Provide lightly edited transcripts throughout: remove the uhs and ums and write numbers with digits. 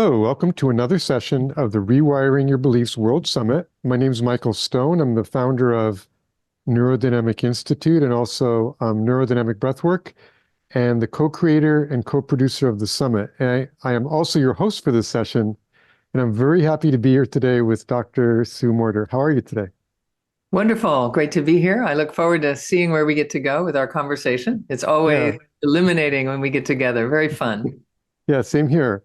Hello, welcome to another session of the Rewiring Your Beliefs World Summit. My name is Michael Stone. I'm the founder of Neurodynamic Institute and also Neurodynamic Breathwork, and the co-creator and co-producer of the summit. And I am also your host for this session, and I'm very happy to be here today with Dr. Sue Morter. How are you today? Wonderful. Great to be here. I look forward to seeing where we get to go with our conversation. It's always illuminating when we get together. Very fun. Yeah, same here.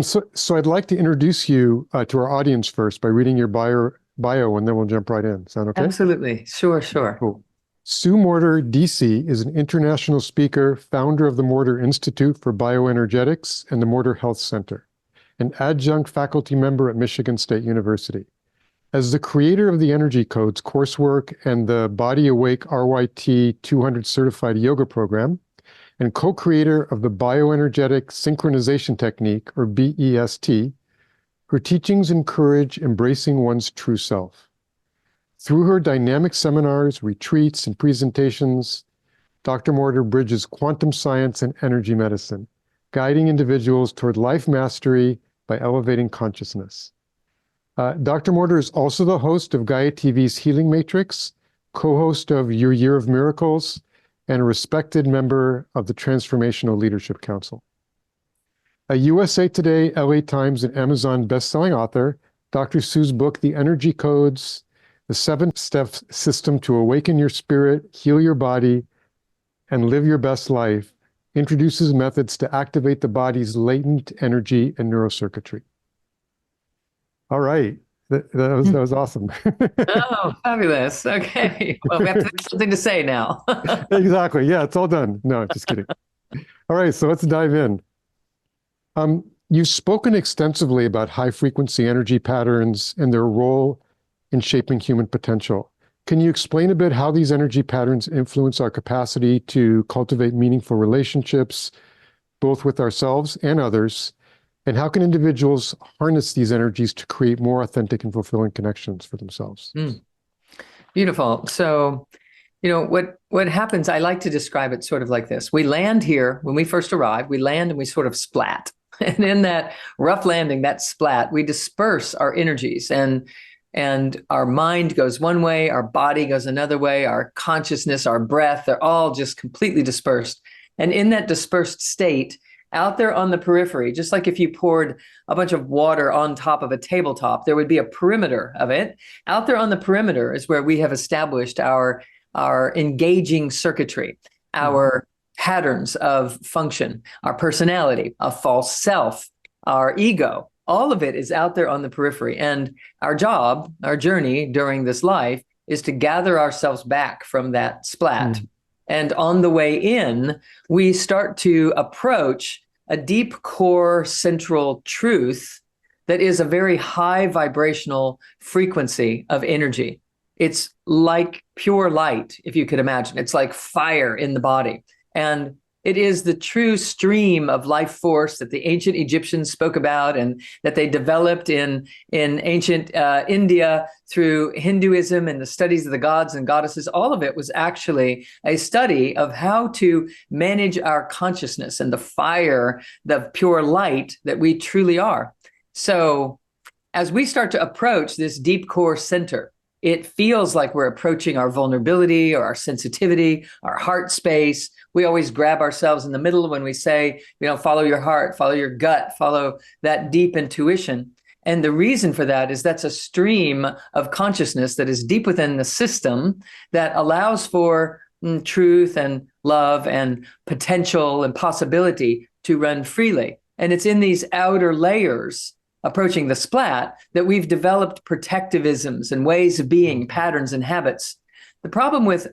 So I'd like to introduce you to our audience first by reading your bio, and then we'll jump right in. Sound okay? Absolutely. Sure. Cool. Sue Morter, DC, is an international speaker, founder of the Morter Institute for Bioenergetics and the Morter Health Center, an adjunct faculty member at Michigan State University. As the creator of the Energy Codes coursework and the Body Awake RYT 200 certified yoga program, and co-creator of the Bioenergetic Synchronization Technique, or BEST, her teachings encourage embracing one's true self. Through her dynamic seminars, retreats, and presentations, Dr. Morter bridges quantum science and energy medicine, guiding individuals toward life mastery by elevating consciousness. Dr. Morter is also the host of Gaia TV's Healing Matrix, co-host of Your Year of Miracles, and a respected member of the Transformational Leadership Council. A USA Today, LA Times, and Amazon bestselling author, Dr. Sue's book, The Energy Codes, the 7-step system to awaken your spirit, heal your body, and live your best life, introduces methods to activate the body's latent energy and neurocircuitry. All right. That was awesome. Oh, fabulous. Okay. Well, we have something to say now. Exactly. Yeah, it's all done. No, just kidding. All right, so let's dive in. You've spoken extensively about high frequency energy patterns and their role in shaping human potential. Can you explain a bit how these energy patterns influence our capacity to cultivate meaningful relationships, both with ourselves and others? And how can individuals harness these energies to create more authentic and fulfilling connections for themselves? Beautiful. So, what happens, I like to describe it sort of like this. We land here, when we first arrive, we land and we sort of splat. And in that rough landing, that splat, we disperse our energies and our mind goes one way, our body goes another way, our consciousness, our breath, they're all just completely dispersed. And in that dispersed state, out there on the periphery, just like if you poured a bunch of water on top of a tabletop, there would be a perimeter of it. Out there on the perimeter is where we have established our engaging circuitry, our patterns of function, our personality, a false self, our ego. All of it is out there on the periphery. And our job, our journey during this life is to gather ourselves back from that splat. And on the way in, we start to approach a deep core central truth that is a very high vibrational frequency of energy. It's like pure light, if you could imagine. It's like fire in the body. And it is the true stream of life force that the ancient Egyptians spoke about and that they developed in ancient India through Hinduism and the studies of the gods and goddesses. All of it was actually a study of how to manage our consciousness and the fire, the pure light that we truly are. So as we start to approach this deep core center, it feels like we're approaching our vulnerability or our sensitivity, our heart space. We always grab ourselves in the middle when we say, follow your heart, follow your gut, follow that deep intuition. And the reason for that is that's a stream of consciousness that is deep within the system that allows for truth and love and potential and possibility to run freely. And it's in these outer layers approaching the splat that we've developed protectivisms and ways of being, patterns and habits. The problem with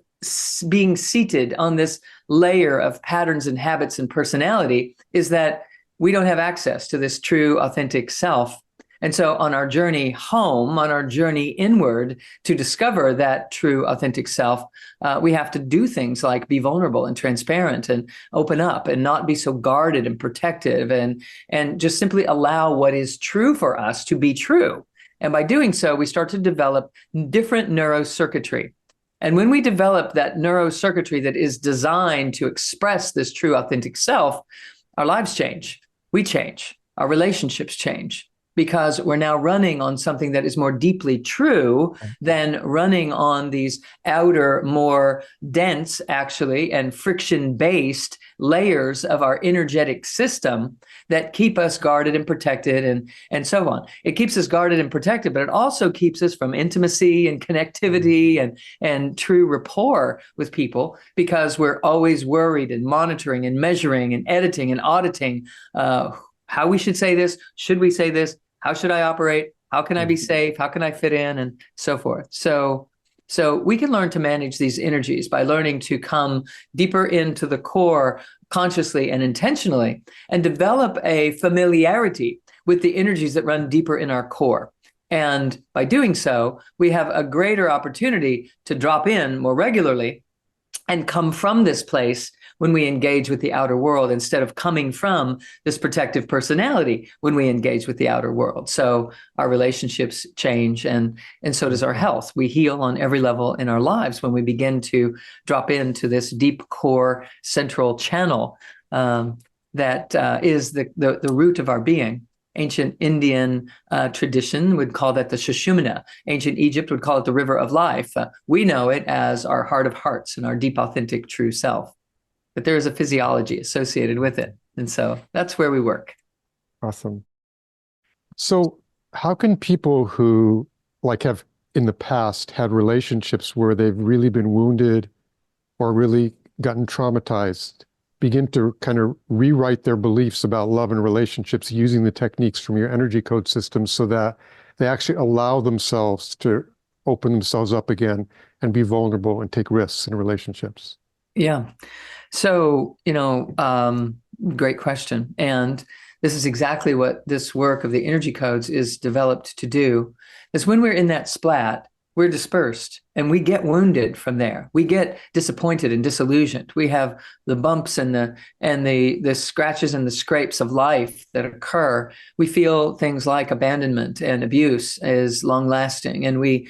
being seated on this layer of patterns and habits and personality is that we don't have access to this true authentic self. And so on our journey home, on our journey inward to discover that true authentic self, we have to do things like be vulnerable and transparent and open up and not be so guarded and protective and just simply allow what is true for us to be true. And by doing so, we start to develop different neurocircuitry. And when we develop that neurocircuitry that is designed to express this true authentic self, our lives change. We change. our relationships change, because we're now running on something that is more deeply true than running on these outer, more dense, actually, and friction-based layers of our energetic system that keep us guarded and protected and so on. It keeps us guarded and protected, but it also keeps us from intimacy and connectivity and true rapport with people, because we're always worried and monitoring and measuring and editing and auditing how we should say this. Should we say this? How should I operate? How can I be safe? How can I fit in? And so forth. So we can learn to manage these energies by learning to come deeper into the core consciously and intentionally, and develop a familiarity with the energies that run deeper in our core. And by doing so, we have a greater opportunity to drop in more regularly and come from this place when we engage with the outer world, instead of coming from this protective personality when we engage with the outer world. So our relationships change, and so does our health. We heal on every level in our lives when we begin to drop into this deep core central channel that is the root of our being. Ancient Indian tradition would call that the Sushumna. Ancient Egypt would call it the river of life. We know it as our heart of hearts and our deep, authentic, true self. But there is a physiology associated with it. And so that's where we work. Awesome. So how can people who have in the past had relationships where they've really been wounded or really gotten traumatized begin to kind of rewrite their beliefs about love and relationships using the techniques from your energy code system, so that they actually allow themselves to open themselves up again and be vulnerable and take risks in relationships? Yeah. So, great question. And this is exactly what this work of the energy codes is developed to do, is when we're in that splat, we're dispersed and we get wounded from there. We get disappointed and disillusioned. We have the bumps and the scratches and the scrapes of life that occur. We feel things like abandonment and abuse is long lasting, and we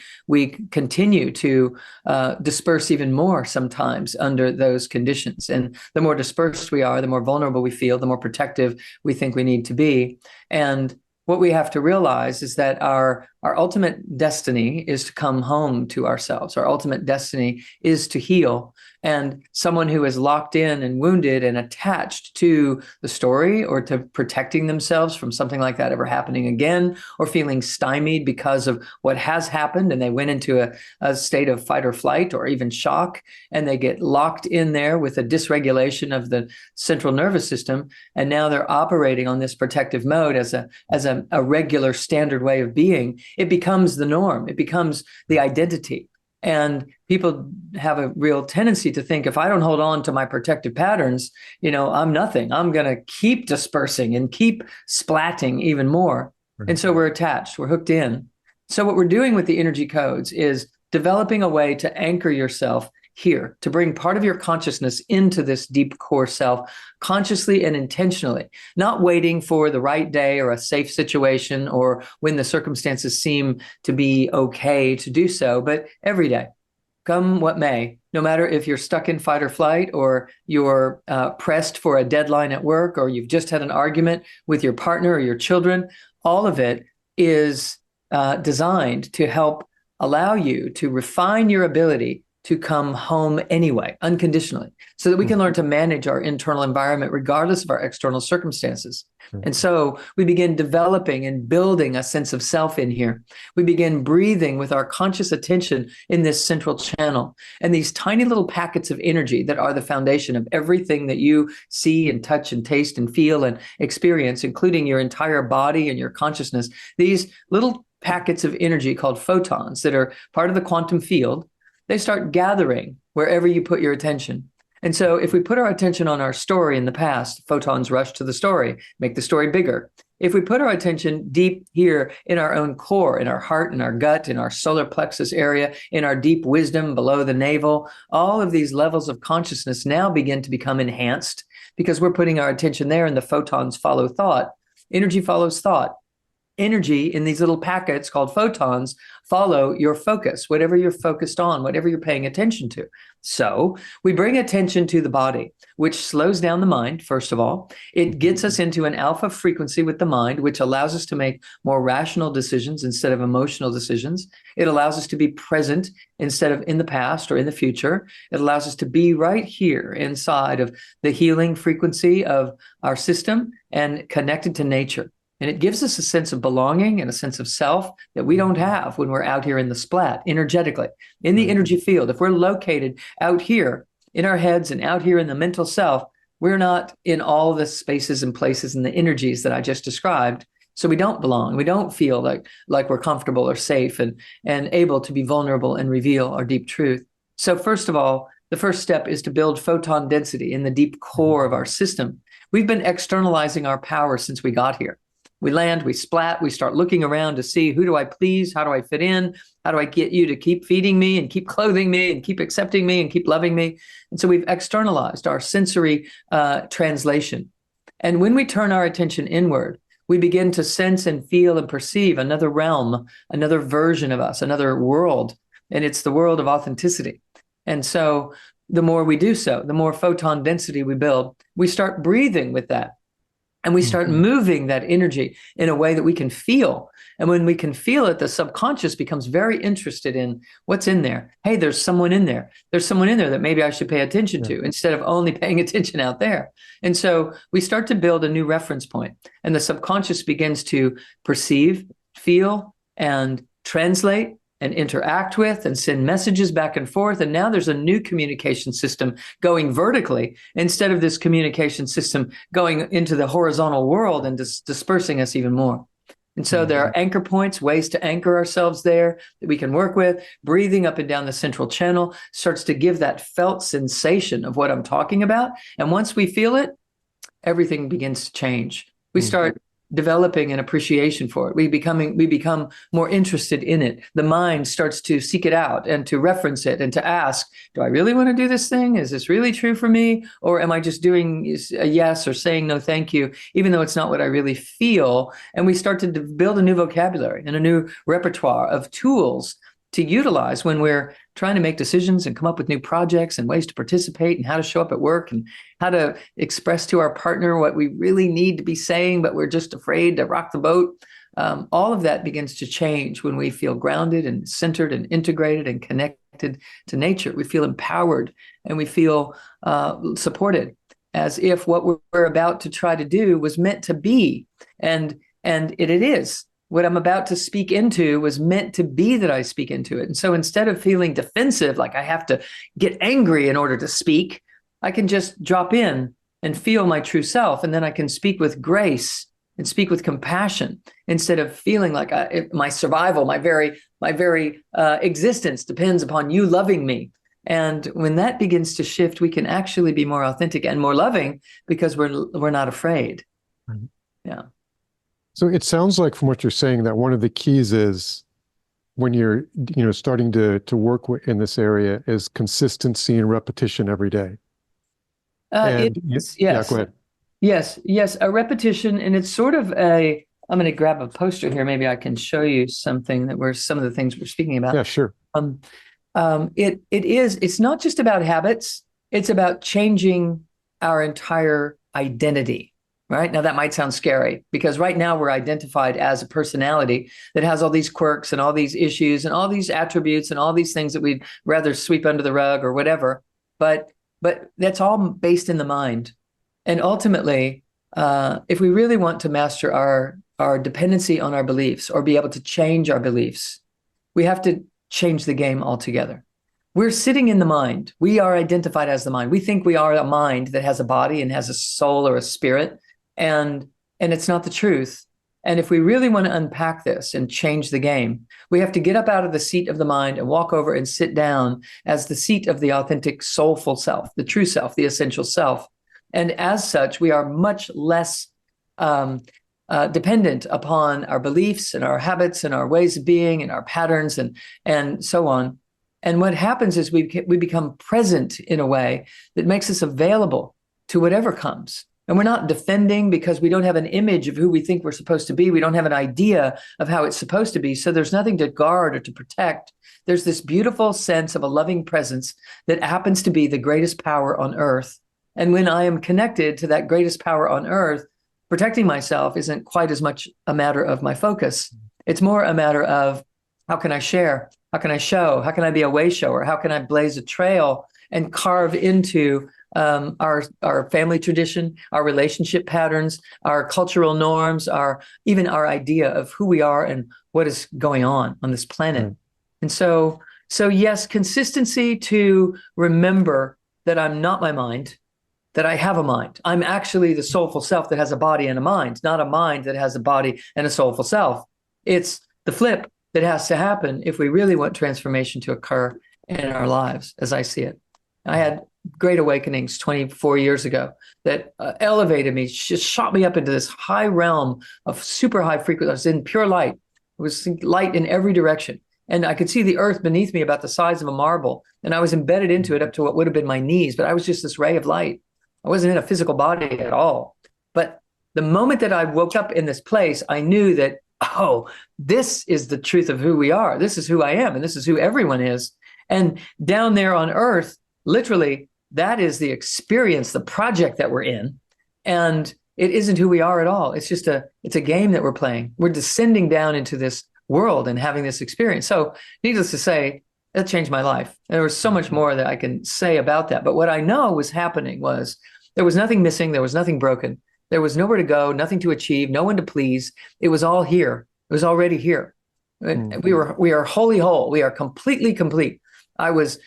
continue to disperse even more sometimes under those conditions. And the more dispersed we are, the more vulnerable we feel, the more protective we think we need to be. And what we have to realize is that our ultimate destiny is to come home to ourselves. Our ultimate destiny is to heal. And someone who is locked in and wounded and attached to the story, or to protecting themselves from something like that ever happening again, or feeling stymied because of what has happened, and they went into a state of fight or flight or even shock, and they get locked in there with a dysregulation of the central nervous system, and now they're operating on this protective mode as a regular standard way of being. It becomes the norm. It becomes the identity. And people have a real tendency to think, if I don't hold on to my protective patterns, I'm nothing. I'm going to keep dispersing and keep splatting even more. And so we're attached, we're hooked in. So what we're doing with the energy codes is developing a way to anchor yourself here, to bring part of your consciousness into this deep core self, consciously and intentionally, not waiting for the right day or a safe situation or when the circumstances seem to be okay to do so, but every day, come what may, no matter if you're stuck in fight or flight, or you're pressed for a deadline at work, or you've just had an argument with your partner or your children. All of it is designed to help allow you to refine your ability to come home anyway, unconditionally, so that we can learn to manage our internal environment regardless of our external circumstances. And so we begin developing and building a sense of self in here. We begin breathing with our conscious attention in this central channel. And these tiny little packets of energy that are the foundation of everything that you see and touch and taste and feel and experience, including your entire body and your consciousness, these little packets of energy called photons that are part of the quantum field, they start gathering wherever you put your attention. And so if we put our attention on our story in the past, photons rush to the story, make the story bigger. If we put our attention deep here in our own core, in our heart, in our gut, in our solar plexus area, in our deep wisdom below the navel, all of these levels of consciousness now begin to become enhanced, because we're putting our attention there, and the photons follow thought. Energy follows thought. energy in these little packets called photons follow your focus, whatever you're focused on, whatever you're paying attention to. So we bring attention to the body, which slows down the mind, first of all. It gets us into an alpha frequency with the mind, which allows us to make more rational decisions instead of emotional decisions. It allows us to be present instead of in the past or in the future. It allows us to be right here inside of the healing frequency of our system and connected to nature. And it gives us a sense of belonging and a sense of self that we don't have when we're out here in the splat, energetically, in the energy field. If we're located out here in our heads and out here in the mental self, we're not in all the spaces and places and the energies that I just described. So we don't belong. We don't feel like we're comfortable or safe and able to be vulnerable and reveal our deep truth. So first of all, the first step is to build photon density in the deep core of our system. We've been externalizing our power since we got here. We land, we splat, we start looking around to see, who do I please? How do I fit in? How do I get you to keep feeding me and keep clothing me and keep accepting me and keep loving me? And so we've externalized our sensory translation. And when we turn our attention inward, we begin to sense and feel and perceive another realm, another version of us, another world. And it's the world of authenticity. And so the more we do so, the more photon density we build, we start breathing with that. And we start moving that energy in a way that we can feel. And when we can feel it, the subconscious becomes very interested in what's in there. Hey, there's someone in there. There's someone in there that maybe I should pay attention to instead of only paying attention out there. And so we start to build a new reference point. And the subconscious begins to perceive, feel, and translate and interact with and send messages back and forth. And now there's a new communication system going vertically instead of this communication system going into the horizontal world and dispersing us even more. And so there are anchor points, ways to anchor ourselves there that we can work with. Breathing up and down the central channel starts to give that felt sensation of what I'm talking about. And once we feel it, everything begins to change. We start developing an appreciation for it. We become more interested in it. The mind starts to seek it out and to reference it and to ask, do I really want to do this thing? Is this really true for me? Or am I just doing a yes or saying no thank you, even though it's not what I really feel? And we start to build a new vocabulary and a new repertoire of tools to utilize when we're trying to make decisions and come up with new projects and ways to participate and how to show up at work and how to express to our partner what we really need to be saying, but we're just afraid to rock the boat. All of that begins to change when we feel grounded and centered and integrated and connected to nature. We feel empowered and we feel supported, as if what we're about to try to do was meant to be. And it is. What I'm about to speak into was meant to be that I speak into it. And so instead of feeling defensive, like I have to get angry in order to speak, I can just drop in and feel my true self. And then I can speak with grace and speak with compassion instead of feeling like my survival, my very existence depends upon you loving me. And when that begins to shift, we can actually be more authentic and more loving because we're not afraid. Yeah. So it sounds like from what you're saying that one of the keys is when you're, starting to work in this area is consistency and repetition every day. Yes. Yeah, go ahead. Yes, a repetition. And it's sort of I'm going to grab a poster here. Maybe I can show you something some of the things we're speaking about. Yeah, sure. It's not just about habits. It's about changing our entire identity. Right now, that might sound scary because right now we're identified as a personality that has all these quirks and all these issues and all these attributes and all these things that we'd rather sweep under the rug or whatever. But that's all based in the mind. And ultimately, if we really want to master our dependency on our beliefs or be able to change our beliefs, we have to change the game altogether. We're sitting in the mind. We are identified as the mind. We think we are a mind that has a body and has a soul or a spirit. And it's not the truth. And if we really want to unpack this and change the game, we have to get up out of the seat of the mind and walk over and sit down as the seat of the authentic soulful self, the true self, the essential self. And as such, we are much less dependent upon our beliefs and our habits and our ways of being and our patterns and so on. And what happens is we become present in a way that makes us available to whatever comes. And we're not defending because we don't have an image of who we think we're supposed to be. We don't have an idea of how it's supposed to be. So there's nothing to guard or to protect. There's this beautiful sense of a loving presence that happens to be the greatest power on earth. And when I am connected to that greatest power on earth, protecting myself isn't quite as much a matter of my focus. It's more a matter of how can I share? How can I show? How can I be a way shower? How can I blaze a trail and carve into our family tradition, our relationship patterns, our cultural norms, even our idea of who we are and what is going on this planet. Mm. And so yes, consistency to remember that I'm not my mind, that I have a mind. I'm actually the soulful self that has a body and a mind, not a mind that has a body and a soulful self. It's the flip that has to happen if we really want transformation to occur in our lives, as I see it. I had great awakenings 24 years ago that elevated me, just shot me up into this high realm of super high frequency. I was in pure light. It was light in every direction. And I could see the earth beneath me about the size of a marble. And I was embedded into it up to what would have been my knees. But I was just this ray of light. I wasn't in a physical body at all. But the moment that I woke up in this place, I knew that, oh, this is the truth of who we are. This is who I am. And this is who everyone is. And down there on earth, literally, that is the experience, the project that we're in. And it isn't who we are at all. It's just it's a game that we're playing. We're descending down into this world and having this experience. So needless to say, that changed my life. There was so much more that I can say about that. But what I know was happening was there was nothing missing. There was nothing broken. There was nowhere to go, nothing to achieve, no one to please. It was all here. It was already here. Mm-hmm. We are wholly whole. We are completely complete. I was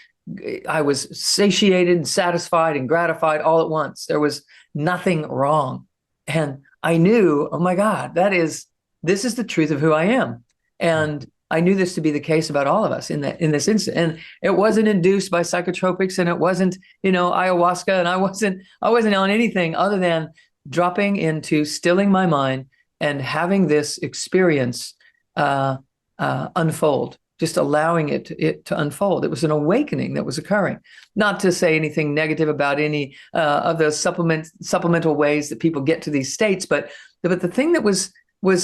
satiated and satisfied and gratified all at once. There was nothing wrong. And I knew, oh my God, this is the truth of who I am. And I knew this to be the case about all of us in this instant. And it wasn't induced by psychotropics, and it wasn't, ayahuasca, and I wasn't on anything other than dropping into stilling my mind and having this experience unfold. Just allowing it to unfold. It was an awakening that was occurring. Not to say anything negative about any of the supplemental ways that people get to these states, but the thing that was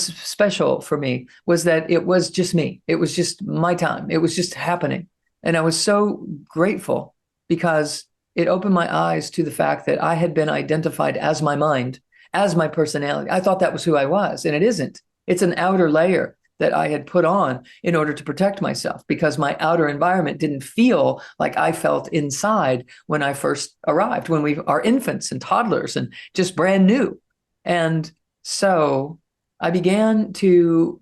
special for me was that it was just me. It was just my time. It was just happening. And I was so grateful because it opened my eyes to the fact that I had been identified as my mind, as my personality. I thought that was who I was, and it isn't. It's an outer layer that I had put on in order to protect myself because my outer environment didn't feel like I felt inside when I first arrived, when we are infants and toddlers and just brand new. And so I began to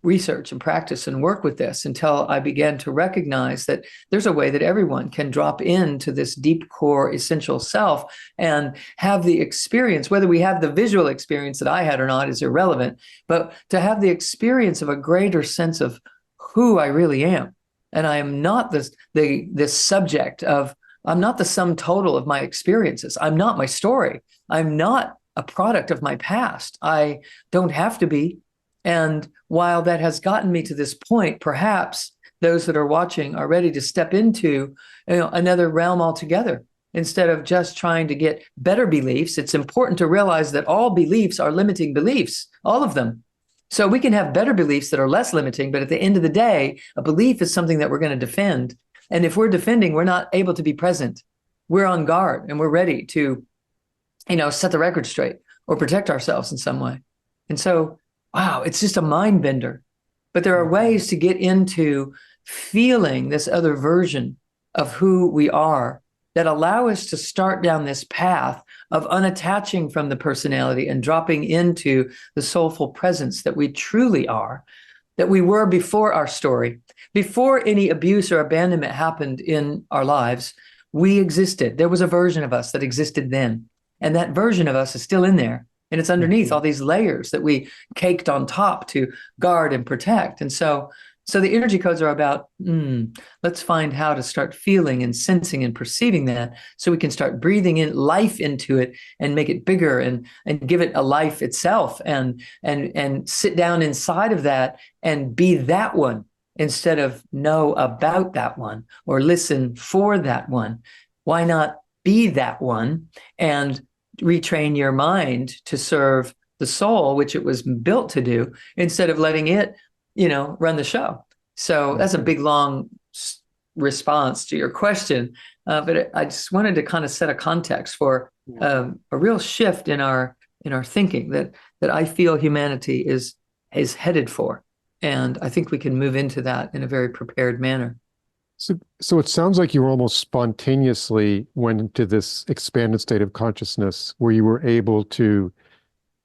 research and practice and work with this until I began to recognize that there's a way that everyone can drop into this deep core essential self and have the experience. Whether we have the visual experience that I had or not is irrelevant, but to have the experience of a greater sense of who I really am. And I am not this subject of, I'm not the sum total of my experiences. I'm not my story. I'm not a product of my past. I don't have to be. And while that has gotten me to this point, perhaps those that are watching are ready to step into another realm altogether. Instead of just trying to get better beliefs, it's important to realize that all beliefs are limiting beliefs, all of them. So we can have better beliefs that are less limiting, but at the end of the day, a belief is something that we're going to defend. And if we're defending, we're not able to be present. We're on guard and we're ready to, set the record straight or protect ourselves in some way. And so, wow, it's just a mind bender. But there are ways to get into feeling this other version of who we are that allow us to start down this path of unattaching from the personality and dropping into the soulful presence that we truly are, that we were before our story. Before any abuse or abandonment happened in our lives, we existed. There was a version of us that existed then. And that version of us is still in there. And it's underneath all these layers that we caked on top to guard and protect. And so the energy codes are about, let's find how to start feeling and sensing and perceiving that so we can start breathing in life into it and make it bigger and give it a life itself and sit down inside of that and be that one instead of know about that one or listen for that one. Why not be that one and retrain your mind to serve the soul, which it was built to do, instead of letting it, run the show. So that's a big, long response to your question. But I just wanted to kind of set a context for a real shift in our thinking that I feel humanity is headed for. And I think we can move into that in a very prepared manner. So it sounds like you almost spontaneously went into this expanded state of consciousness where you were able to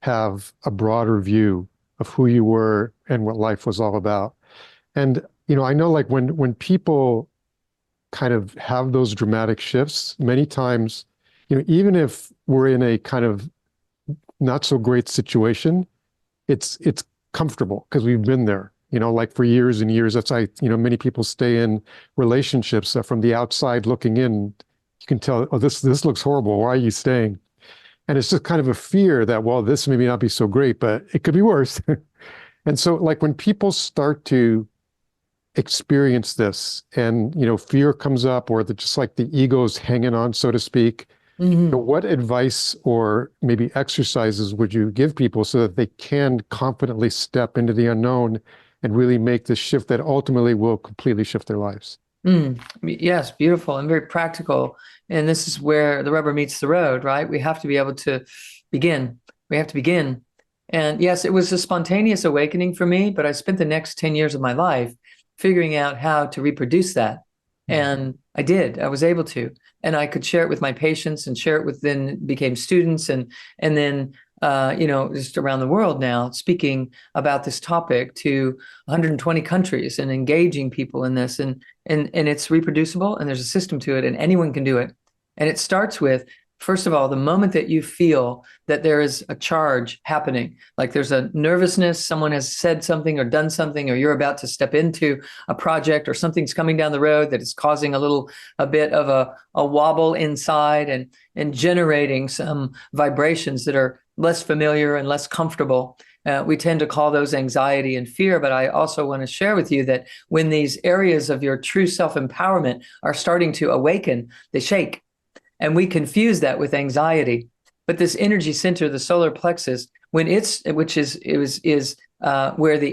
have a broader view of who you were and what life was all about. And, I know like when people kind of have those dramatic shifts, many times, even if we're in a kind of not so great situation, it's comfortable because we've been there, like for years and years. That's why, many people stay in relationships that from the outside looking in, you can tell, oh, this looks horrible. Why are you staying? And it's just kind of a fear that, well, this maybe not be so great, but it could be worse. And so like when people start to experience this and, fear comes up or just like the ego's hanging on, so to speak, what advice or maybe exercises would you give people so that they can confidently step into the unknown and really make the shift that ultimately will completely shift their lives? Yes, beautiful and very practical. And this is where the rubber meets the road, right? We have to be able to begin. We have to begin. And yes, it was a spontaneous awakening for me, but I spent the next 10 years of my life figuring out how to reproduce that. And I did. I was able to. And I could share it with my patients and share it with, then became students and then just around the world now, speaking about this topic to 120 countries and engaging people in this. And it's reproducible and there's a system to it and anyone can do it. And it starts with, first of all, the moment that you feel that there is a charge happening, like there's a nervousness, someone has said something or done something, or you're about to step into a project or something's coming down the road that is causing a bit of a wobble inside and generating some vibrations that are less familiar and less comfortable. We tend to call those anxiety and fear, but I also want to share with you that when these areas of your true self-empowerment are starting to awaken, they shake. And we confuse that with anxiety. But this energy center, the solar plexus, where the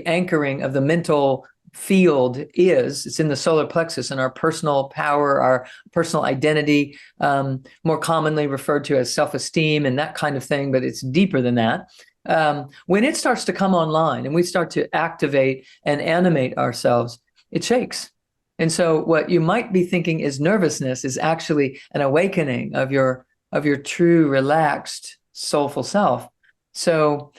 anchoring of the mental field is, it's in the solar plexus, and our personal power, our personal identity, more commonly referred to as self-esteem and that kind of thing, but it's deeper than that. When it starts to come online and we start to activate and animate ourselves, it shakes. And so what you might be thinking is nervousness is actually an awakening of your true, relaxed, soulful self. So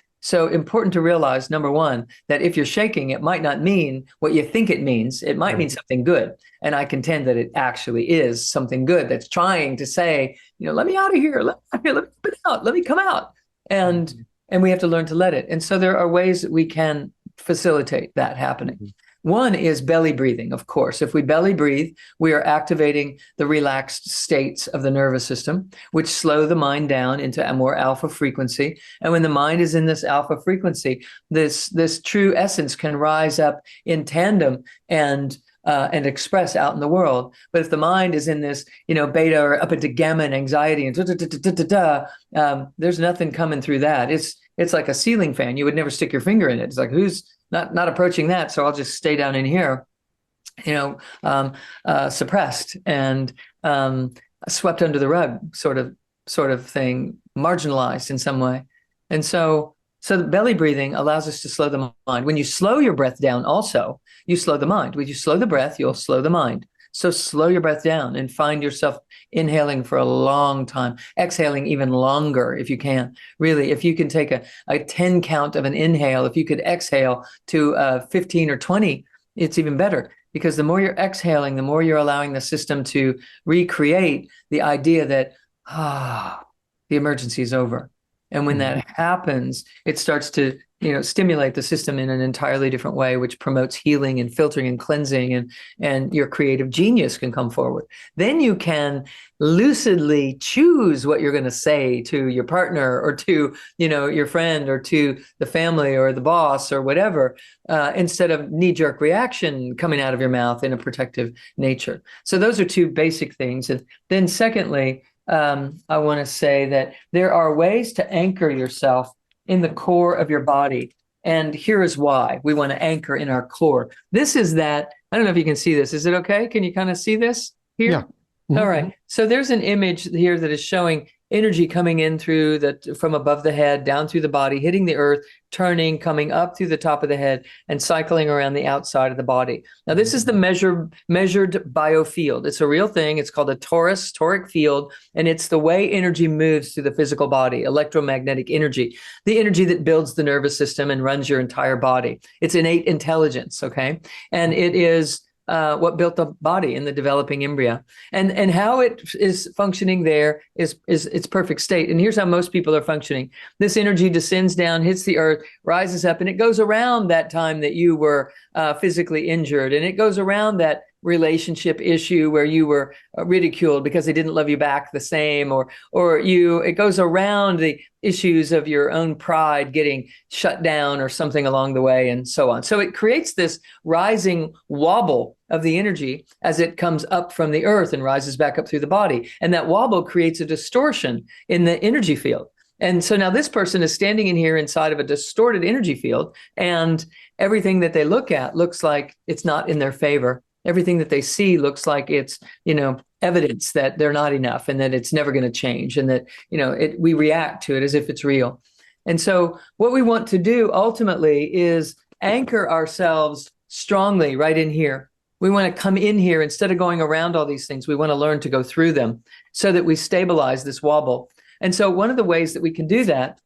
important to realize, number one, that if you're shaking, it might not mean what you think it means. It might mean something good. And I contend that it actually is something good that's trying to say, let me out of here. Let me come out. Let me come out. And we have to learn to let it. And so there are ways that we can facilitate that happening. One is belly breathing, of course. If we belly breathe, we are activating the relaxed states of the nervous system, which slow the mind down into a more alpha frequency. And when the mind is in this alpha frequency, this true essence can rise up in tandem and express out in the world. But if the mind is in this, beta or up into gamma and anxiety and there's nothing coming through that. It's like a ceiling fan. You would never stick your finger in it. It's like, who's not approaching that? So I'll just stay down in here, suppressed and swept under the rug, sort of thing, marginalized in some way. And so the belly breathing allows us to slow the mind. When you slow your breath down, also, you slow the mind. When you slow the breath, you'll slow the mind. So slow your breath down and find yourself inhaling for a long time, exhaling even longer if you can. Really, if you can take a 10 count of an inhale, if you could exhale to 15 or 20, it's even better. Because the more you're exhaling, the more you're allowing the system to recreate the idea that, the emergency is over. And when that happens, it starts to stimulate the system in an entirely different way, which promotes healing and filtering and cleansing, and your creative genius can come forward. Then you can lucidly choose what you're going to say to your partner or to, your friend or to the family or the boss or whatever, instead of knee-jerk reaction coming out of your mouth in a protective nature. So those are two basic things. And then secondly, I want to say that there are ways to anchor yourself in the core of your body. And here is why we want to anchor in our core. This is that, I don't know if you can see this. Is it okay? Can you kind of see this here? Yeah. All right. So there's an image here that is showing energy coming in through from above the head, down through the body, hitting the earth, turning, coming up through the top of the head, and cycling around the outside of the body. Now, this is the measured biofield. It's a real thing. It's called a toric field, and it's the way energy moves through the physical body, electromagnetic energy, the energy that builds the nervous system and runs your entire body. It's innate intelligence, okay? And it is what built the body in the developing embryo, and how it is functioning there is its perfect state. And here's how most people are functioning. This energy descends down, hits the earth, rises up, and it goes around that time that you were physically injured, and it goes around that relationship issue where you were ridiculed because they didn't love you back the same, or it goes around the issues of your own pride getting shut down or something along the way, and so on. So it creates this rising wobble of the energy as it comes up from the earth and rises back up through the body. And that wobble creates a distortion in the energy field. And so now this person is standing in here inside of a distorted energy field, and everything that they look at looks like it's not in their favor. Everything that they see looks like it's, evidence that they're not enough and that it's never going to change, and that, we react to it as if it's real. And so what we want to do ultimately is anchor ourselves strongly right in here. We want to come in here instead of going around all these things. We want to learn to go through them so that we stabilize this wobble. And so one of the ways that we can do that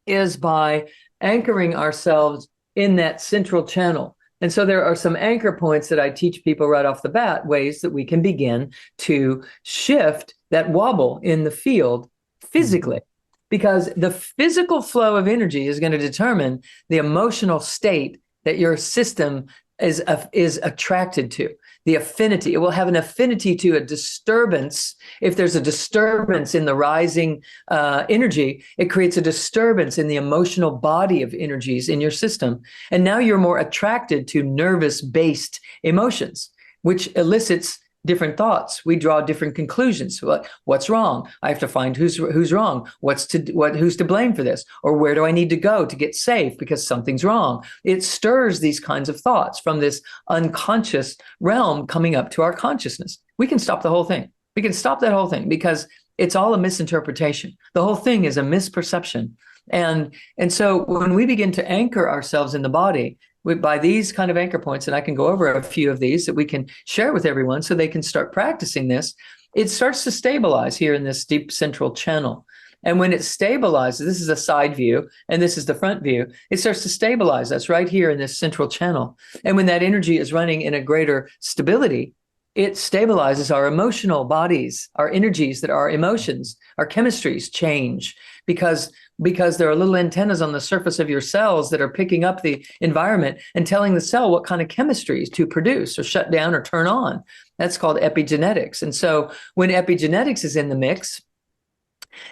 is by anchoring ourselves in that central channel. And so there are some anchor points that I teach people right off the bat, ways that we can begin to shift that wobble in the field physically, because the physical flow of energy is going to determine the emotional state that your system is attracted to. The affinity, it will have an affinity to a disturbance. If there's a disturbance in the rising energy, it creates a disturbance in the emotional body of energies in your system. And now you're more attracted to nervous-based emotions, which elicits different thoughts. We draw different conclusions. What's wrong? I have to find who's wrong. Who's to blame for this? Or where do I need to go to get safe because something's wrong? It stirs these kinds of thoughts from this unconscious realm coming up to our consciousness. We can stop the whole thing. We can stop that whole thing because it's all a misinterpretation. The whole thing is a misperception. And so when we begin to anchor ourselves in the body, by these kind of anchor points, and I can go over a few of these that we can share with everyone so they can start practicing this, it starts to stabilize here in this deep central channel. And when it stabilizes, this is a side view, and this is the front view, it starts to stabilize us right here in this central channel. And when that energy is running in a greater stability, it stabilizes our emotional bodies, our energies, that our emotions, our chemistries change because there are little antennas on the surface of your cells that are picking up the environment and telling the cell what kind of chemistries to produce or shut down or turn on. That's called epigenetics. And so when epigenetics is in the mix,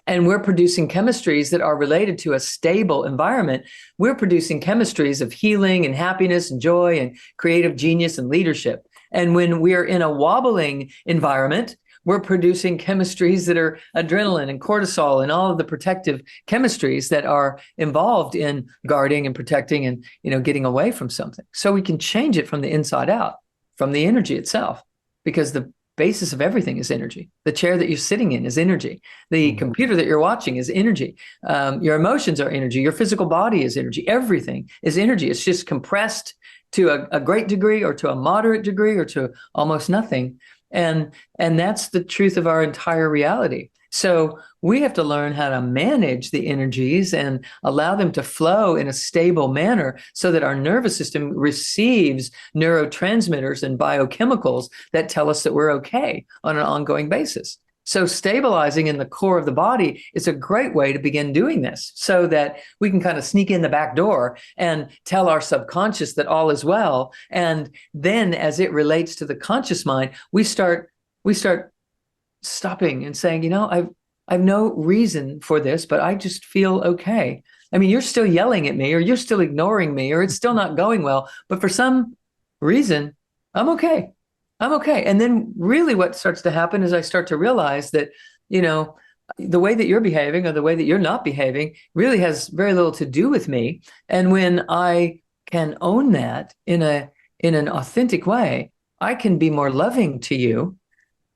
and we're producing chemistries that are related to a stable environment, we're producing chemistries of healing and happiness and joy and creative genius and leadership. And when we're in a wobbling environment, we're producing chemistries that are adrenaline and cortisol and all of the protective chemistries that are involved in guarding and protecting and, getting away from something. So we can change it from the inside out, from the energy itself, because the basis of everything is energy. The chair that you're sitting in is energy. The computer that you're watching is energy. Your emotions are energy. Your physical body is energy. Everything is energy. It's just compressed to a great degree or to a moderate degree or to almost nothing. And that's the truth of our entire reality. So we have to learn how to manage the energies and allow them to flow in a stable manner so that our nervous system receives neurotransmitters and biochemicals that tell us that we're okay on an ongoing basis. So stabilizing in the core of the body is a great way to begin doing this so that we can kind of sneak in the back door and tell our subconscious that all is well. And then as it relates to the conscious mind, we start stopping and saying, I've no reason for this, but I just feel okay. I mean, you're still yelling at me, or you're still ignoring me, or it's still not going well, but for some reason, I'm okay. I'm okay. And then really what starts to happen is I start to realize that you know, the way that you're behaving or the way that you're not behaving really has very little to do with me. And when I can own that in an authentic way, I can be more loving to you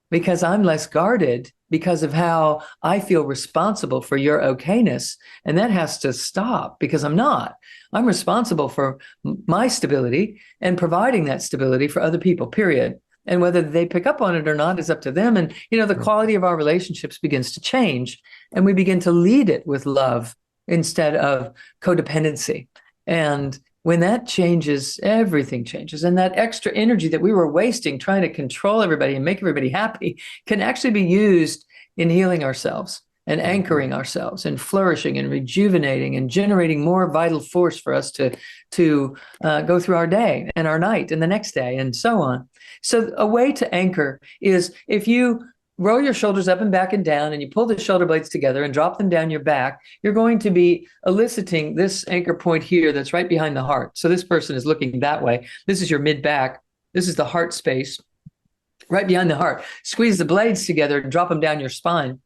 because I'm less guarded because of how I feel responsible for your okayness. And that has to stop because I'm not. I'm responsible for my stability and providing that stability for other people, period. And whether they pick up on it or not is up to them. And, the quality of our relationships begins to change, and we begin to lead it with love instead of codependency. And when that changes, everything changes. And that extra energy that we were wasting trying to control everybody and make everybody happy can actually be used in healing ourselves and anchoring ourselves and flourishing and rejuvenating and generating more vital force for us to go through our day and our night and the next day and so on. So a way to anchor is if you roll your shoulders up and back and down and you pull the shoulder blades together and drop them down your back, you're going to be eliciting this anchor point here that's right behind the heart. So this person is looking that way. This is your mid back. This is the heart space right behind the heart. Squeeze the blades together and drop them down your spine.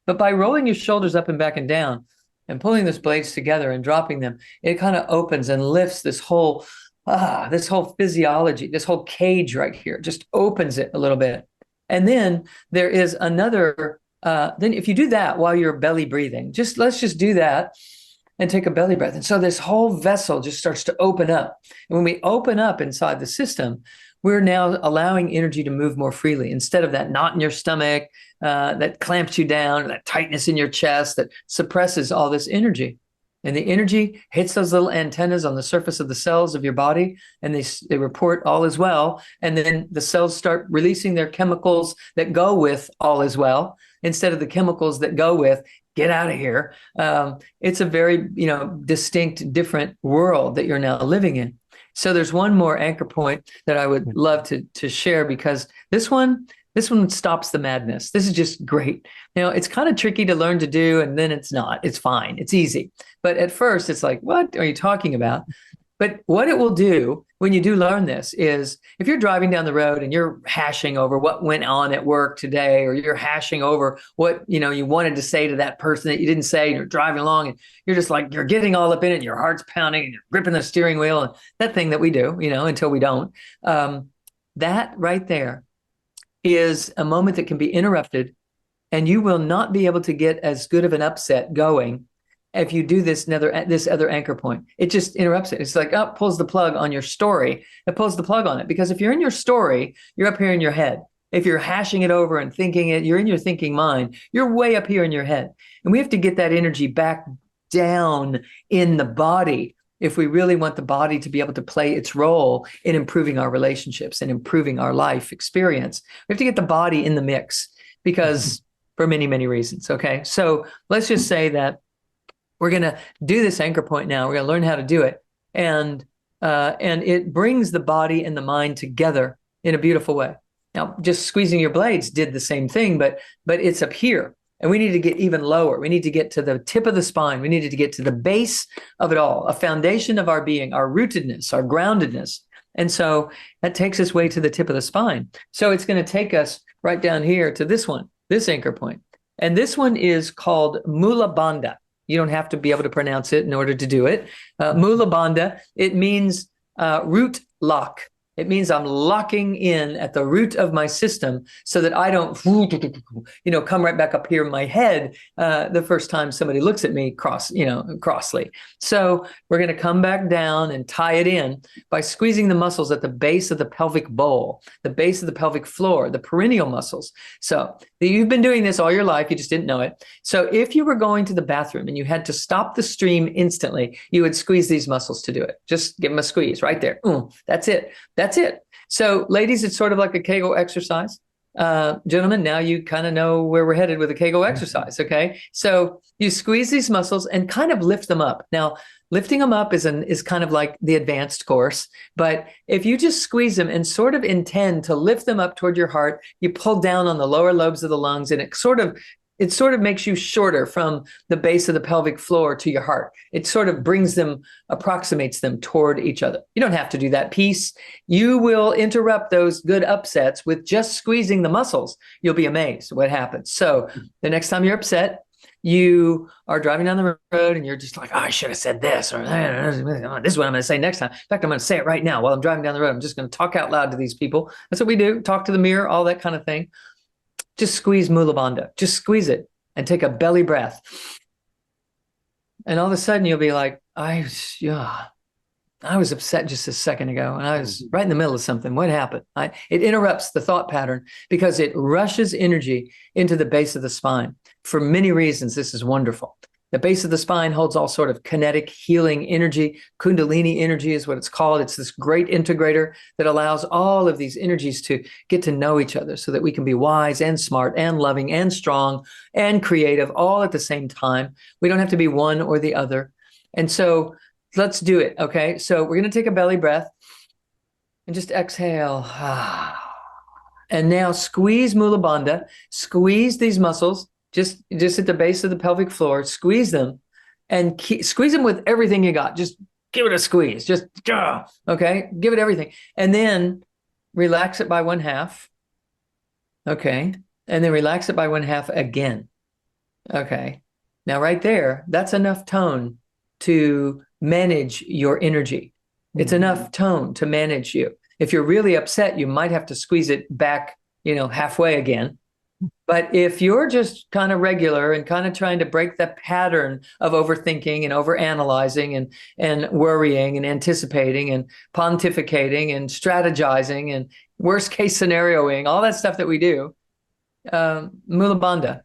But by rolling your shoulders up and back and down and pulling those blades together and dropping them, it kind of opens and lifts this whole physiology, this whole cage right here, just opens it a little bit. And then there is another, then if you do that while you're belly breathing, let's just do that and take a belly breath. And so this whole vessel just starts to open up. And when we open up inside the system, we're now allowing energy to move more freely instead of that knot in your stomach that clamps you down, or that tightness in your chest that suppresses all this energy. And the energy hits those little antennas on the surface of the cells of your body, and they report all is well. And then the cells start releasing their chemicals that go with all is well, instead of the chemicals that go with get out of here. It's a very, distinct, different world that you're now living in. So there's one more anchor point that I would love to share, because this one stops the madness. This is just great. It's kind of tricky to learn to do, and then it's not. It's fine. It's easy. But at first, it's like, what are you talking about? But what it will do when you do learn this is, if you're driving down the road and you're hashing over what went on at work today, or you're hashing over what, you wanted to say to that person that you didn't say, and you're driving along and you're just like, you're getting all up in it and your heart's pounding and you're gripping the steering wheel, and that thing that we do, until we don't, that right there is a moment that can be interrupted, and you will not be able to get as good of an upset going if you do this other anchor point. It just interrupts it. It's like, pulls the plug on your story. It pulls the plug on it, because if you're in your story, you're up here in your head. If you're hashing it over and thinking it, you're in your thinking mind. You're way up here in your head. And we have to get that energy back down in the body if we really want the body to be able to play its role in improving our relationships and improving our life experience. We have to get the body in the mix, because for many, many reasons. Okay. So let's just say that we're going to do this anchor point now. We're going to learn how to do it. And it brings the body and the mind together in a beautiful way. Now, just squeezing your blades did the same thing, but it's up here. And we need to get even lower. We need to get to the tip of the spine. We needed to get to the base of it all, a foundation of our being, our rootedness, our groundedness. And so that takes us way to the tip of the spine. So it's going to take us right down here to this one, this anchor point. And this one is called Mula Bandha. You don't have to be able to pronounce it in order to do it. Mula Bandha, it means root lock. It means I'm locking in at the root of my system so that I don't, come right back up here in my head the first time somebody looks at me crossly. So we're going to come back down and tie it in by squeezing the muscles at the base of the pelvic bowl, the base of the pelvic floor, the perineal muscles. So you've been doing this all your life. You just didn't know it. So if you were going to the bathroom and you had to stop the stream instantly, you would squeeze these muscles to do it. Just give them a squeeze right there. That's it. That's it. So ladies, it's sort of like a Kegel exercise. Gentlemen, now you kind of know where we're headed with a Kegel exercise. Okay. So you squeeze these muscles and kind of lift them up. Now, lifting them up is kind of like the advanced course, but if you just squeeze them and sort of intend to lift them up toward your heart, you pull down on the lower lobes of the lungs, and it sort of it sort of makes you shorter from the base of the pelvic floor to your heart. It sort of brings them, approximates them toward each other. You don't have to do that piece. You will interrupt those good upsets with just squeezing the muscles. You'll be amazed what happens. So the next time you're upset, you are driving down the road and you're just like, oh, I should have said this, or this is what I'm going to say next time. In fact, I'm going to say it right now while I'm driving down the road. I'm just going to talk out loud to these people. That's what we do. Talk to the mirror, all that kind of thing. Just squeeze Mula Bandha. Just squeeze it and take a belly breath. And all of a sudden you'll be like, I was upset just a second ago and I was right in the middle of something. What happened? It interrupts the thought pattern because it rushes energy into the base of the spine. For many reasons, this is wonderful. The base of the spine holds all sort of kinetic healing energy. Kundalini energy is what it's called. It's this great integrator that allows all of these energies to get to know each other so that we can be wise and smart and loving and strong and creative all at the same time. We don't have to be one or the other. And so let's do it. Okay. So we're going to take a belly breath and just exhale. And now squeeze Mula Bandha, squeeze these muscles. Just at the base of the pelvic floor, squeeze them and squeeze them with everything you got. Just give it a squeeze. Just, okay, give it everything. And then relax it by 1/2. Okay. And then relax it by 1/2 again. Okay. Now right there, that's enough tone to manage your energy. It's enough tone to manage you. If you're really upset, you might have to squeeze it back, halfway again. But if you're just kind of regular and kind of trying to break the pattern of overthinking and overanalyzing and worrying and anticipating and pontificating and strategizing and worst case scenarioing, all that stuff that we do, Mula Bandha,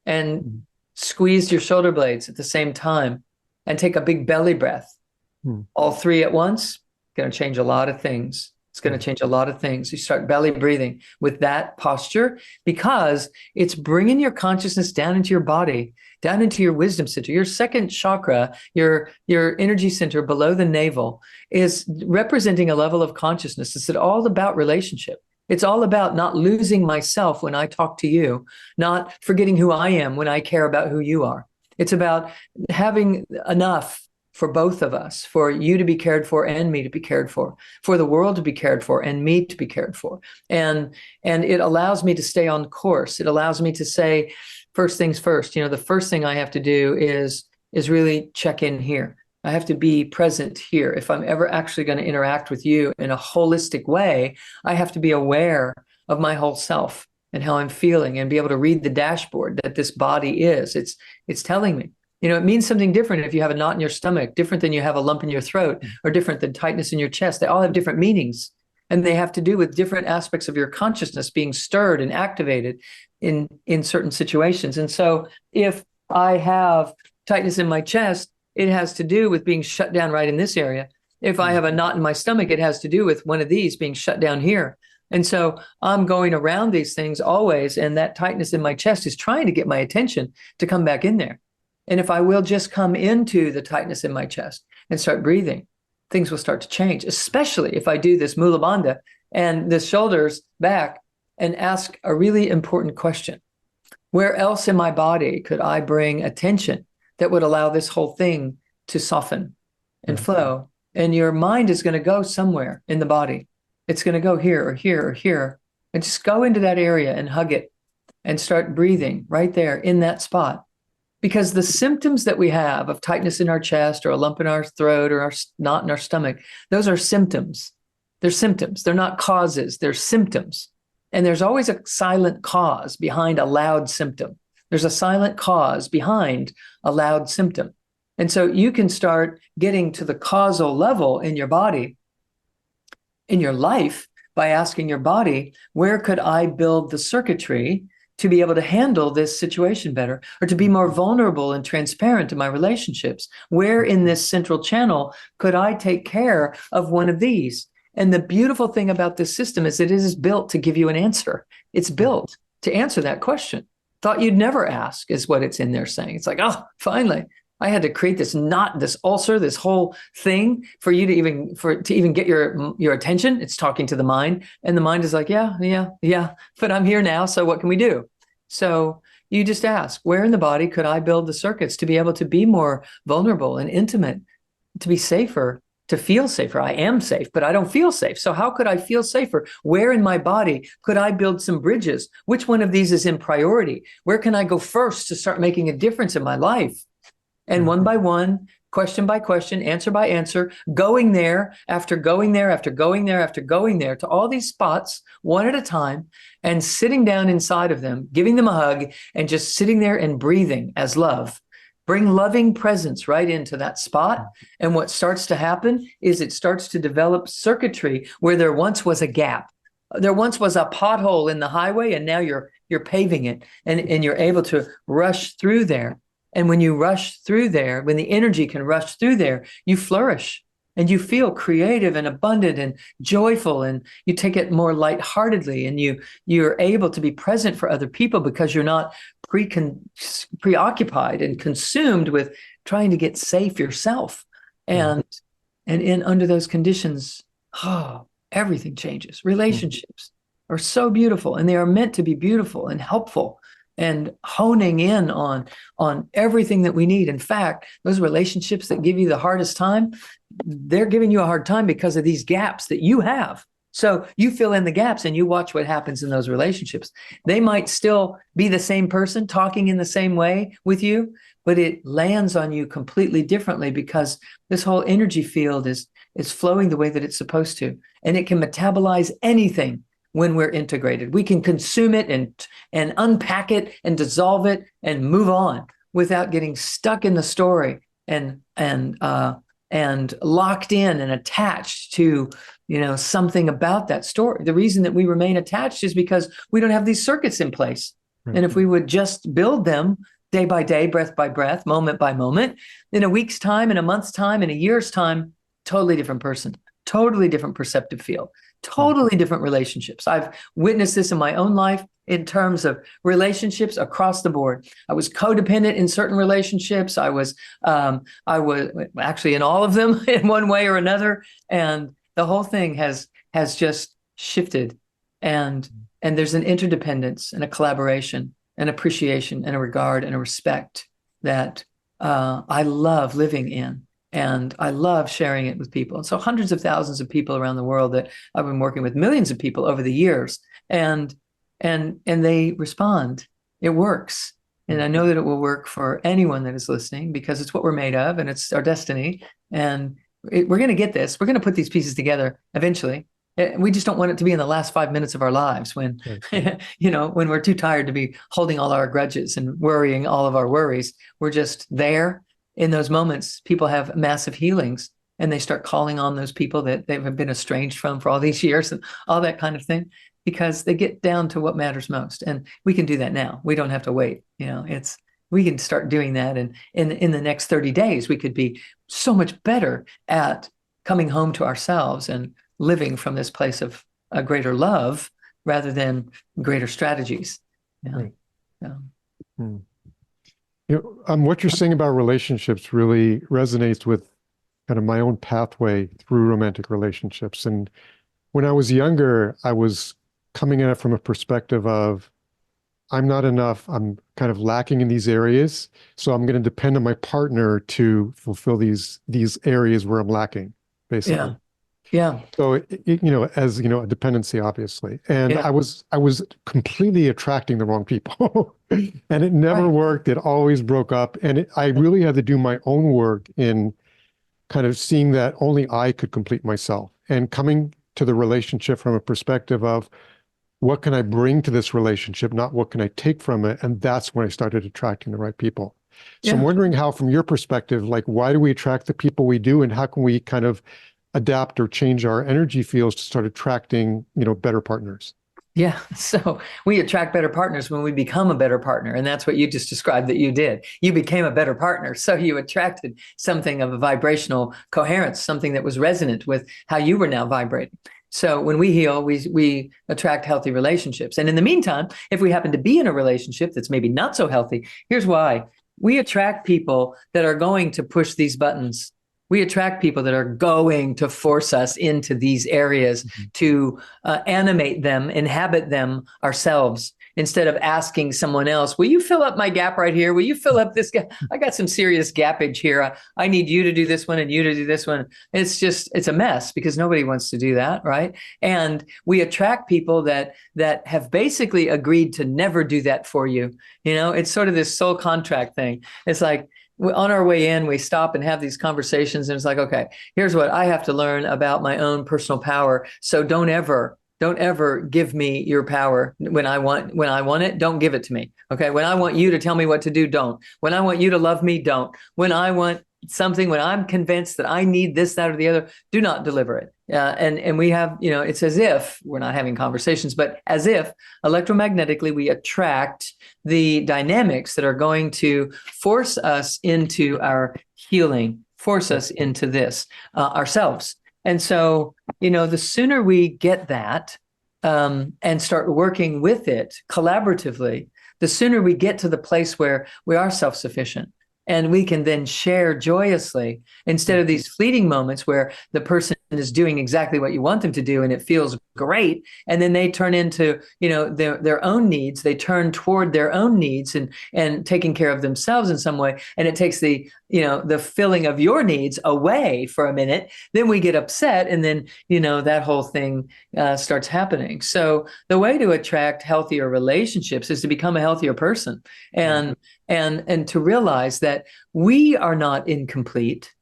and squeeze your shoulder blades at the same time and take a big belly breath. All three at once, going to change a lot of things. It's going to change a lot of things. You start belly breathing with that posture because it's bringing your consciousness down into your body, down into your wisdom center. Your second chakra, your energy center below the navel, is representing a level of consciousness. It's all about relationship. It's all about not losing myself when I talk to you, not forgetting who I am when I care about who you are. It's about having enough for both of us, for you to be cared for and me to be cared for the world to be cared for and me to be cared for. And it allows me to stay on course. It allows me to say, first things first, the first thing I have to do is really check in here. I have to be present here. If I'm ever actually going to interact with you in a holistic way, I have to be aware of my whole self and how I'm feeling and be able to read the dashboard that this body is. It's telling me. It means something different if you have a knot in your stomach, different than you have a lump in your throat, or different than tightness in your chest. They all have different meanings, and they have to do with different aspects of your consciousness being stirred and activated in certain situations. And so if I have tightness in my chest, it has to do with being shut down right in this area. If I have a knot in my stomach, it has to do with one of these being shut down here. And so I'm going around these things always, and that tightness in my chest is trying to get my attention to come back in there. And if I will just come into the tightness in my chest and start breathing, things will start to change, especially if I do this Mula Bandha and the shoulders back and ask a really important question. Where else in my body could I bring attention that would allow this whole thing to soften and flow? And your mind is going to go somewhere in the body. It's going to go here or here or here. And just go into that area and hug it and start breathing right there in that spot. Because the symptoms that we have of tightness in our chest or a lump in our throat or our knot in our stomach, those are symptoms. They're symptoms. They're not causes. They're symptoms. And there's always a silent cause behind a loud symptom. There's a silent cause behind a loud symptom. And so you can start getting to the causal level in your body, in your life, by asking your body, where could I build the circuitry to be able to handle this situation better, or to be more vulnerable and transparent in my relationships? Where in this central channel could I take care of one of these? And the beautiful thing about this system is it is built to give you an answer. It's built to answer that question. Thought you'd never ask is what it's in there saying. It's like, oh, finally, I had to create this knot, this ulcer, this whole thing for you to even get your attention. It's talking to the mind, and the mind is like, yeah, but I'm here now. So what can we do? So you just ask, where in the body could I build the circuits to be able to be more vulnerable and intimate, to be safer, to feel safer? I am safe, but I don't feel safe. So how could I feel safer? Where in my body could I build some bridges? Which one of these is in priority? Where can I go first to start making a difference in my life? And one by one, question by question, answer by answer, going there after going there after going there after going there to all these spots, one at a time, and sitting down inside of them, giving them a hug, and just sitting there and breathing as love. Bring loving presence right into that spot. And what starts to happen is it starts to develop circuitry where there once was a gap. There once was a pothole in the highway, and now you're paving it, and you're able to rush through there. And when you rush through there, when the energy can rush through there, you flourish and you feel creative and abundant and joyful, and you take it more lightheartedly, and you're able to be present for other people because you're not preoccupied and consumed with trying to get safe yourself. And under those conditions, everything changes. Relationships are so beautiful, and they are meant to be beautiful and helpful, and honing in on everything that we need. In fact, those relationships that give you the hardest time, they're giving you a hard time because of these gaps that you have. So you fill in the gaps and you watch what happens in those relationships. They might still be the same person talking in the same way with you, but it lands on you completely differently because this whole energy field is flowing the way that it's supposed to. And it can metabolize anything. When we're integrated, we can consume it and unpack it and dissolve it and move on without getting stuck in the story and locked in and attached to, something about that story. The reason that we remain attached is because we don't have these circuits in place. Right. And if we would just build them day by day, breath by breath, moment by moment, in a week's time, in a month's time, in a year's time, totally different person, totally different perceptive field. Totally different relationships. I've witnessed this in my own life in terms of relationships across the board. I was codependent in certain relationships. I was actually in all of them in one way or another. And the whole thing has just shifted. And there's an interdependence and a collaboration, an appreciation and a regard and a respect that I love living in. And I love sharing it with people. And so hundreds of thousands of people around the world that I've been working with, millions of people over the years, and they respond. It works. And I know that it will work for anyone that is listening because it's what we're made of and it's our destiny. And we're going to get this. We're going to put these pieces together eventually. We just don't want it to be in the last 5 minutes of our lives when, when we're too tired to be holding all our grudges and worrying all of our worries. We're just there. In those moments, people have massive healings and they start calling on those people that they have been estranged from for all these years and all that kind of thing, because they get down to what matters most. And we can do that now. We don't have to wait. We can start doing that. And in the next 30 days, we could be so much better at coming home to ourselves and living from this place of a greater love rather than greater strategies. Right. What you're saying about relationships really resonates with kind of my own pathway through romantic relationships. And when I was younger, I was coming at it from a perspective of, I'm not enough. I'm kind of lacking in these areas. So I'm going to depend on my partner to fulfill these areas where I'm lacking, basically. Yeah. So, as a dependency, obviously. And I was completely attracting the wrong people and it never worked. It always broke up. And I really had to do my own work in kind of seeing that only I could complete myself and coming to the relationship from a perspective of what can I bring to this relationship, not what can I take from it. And that's when I started attracting the right people. So I'm wondering how, from your perspective, why do we attract the people we do, and how can we kind of adapt or change our energy fields to start attracting, better partners? Yeah. So we attract better partners when we become a better partner. And that's what you just described that you did. You became a better partner. So you attracted something of a vibrational coherence, something that was resonant with how you were now vibrating. So when we heal, we attract healthy relationships. And in the meantime, if we happen to be in a relationship that's maybe not so healthy, here's why. We attract people that are going to push these buttons. We attract people that are going to force us into these areas to animate them, inhabit them ourselves. instead of asking someone else, will you fill up my gap right here? Will you fill up this gap? I got some serious gappage here. I need you to do this one and you to do this one. It's a mess because nobody wants to do that, right? And we attract people that have basically agreed to never do that for you. It's sort of this soul contract thing. It's like, on our way in, we stop and have these conversations, and it's like, okay, here's what I have to learn about my own personal power. So don't ever give me your power. When I want it, don't give it to me. Okay. When I want you to tell me what to do, don't. When I want you to love me, don't. When I want something, when I'm convinced that I need this, that, or the other, do not deliver it. And we have, it's as if we're not having conversations, but as if electromagnetically we attract the dynamics that are going to force us into our healing, force us into this ourselves. And so, the sooner we get that and start working with it collaboratively, the sooner we get to the place where we are self-sufficient. And we can then share joyously instead of these fleeting moments where the person is doing exactly what you want them to do and it feels great. And then they turn into, their own needs. They turn toward their own needs and taking care of themselves in some way. And it takes the filling of your needs away for a minute. Then we get upset. And then, that whole thing starts happening. So the way to attract healthier relationships is to become a healthier person and to realize that we are not incomplete.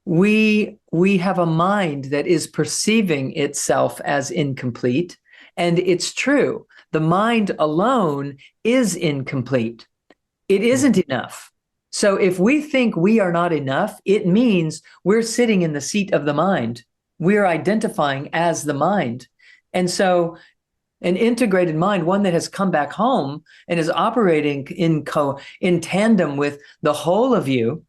We have a mind that is perceiving itself as incomplete, and it's true. The mind alone is incomplete. It isn't enough. So if we think we are not enough, it means we're sitting in the seat of the mind. We're identifying as the mind. And so an integrated mind, one that has come back home and is operating in tandem with the whole of you,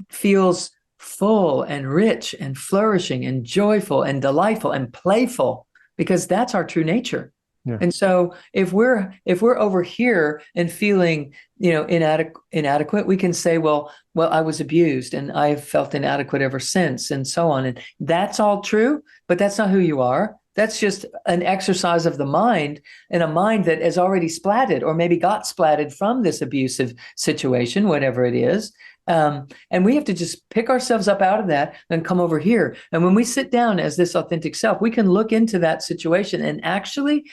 feels full and rich and flourishing and joyful and delightful and playful, because that's our true nature. Yeah. And so if we're over here and feeling, inadequate, we can say, well, I was abused and I've felt inadequate ever since, and so on. And that's all true, but that's not who you are. That's just an exercise of the mind, and a mind that has already splatted or maybe got splatted from this abusive situation, whatever it is. And we have to just pick ourselves up out of that and come over here. And when we sit down as this authentic self, we can look into that situation and actually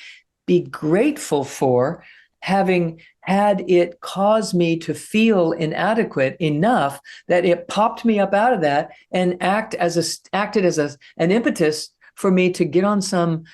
be grateful for having had it cause me to feel inadequate enough that it popped me up out of that and acted as an impetus for me to get on some,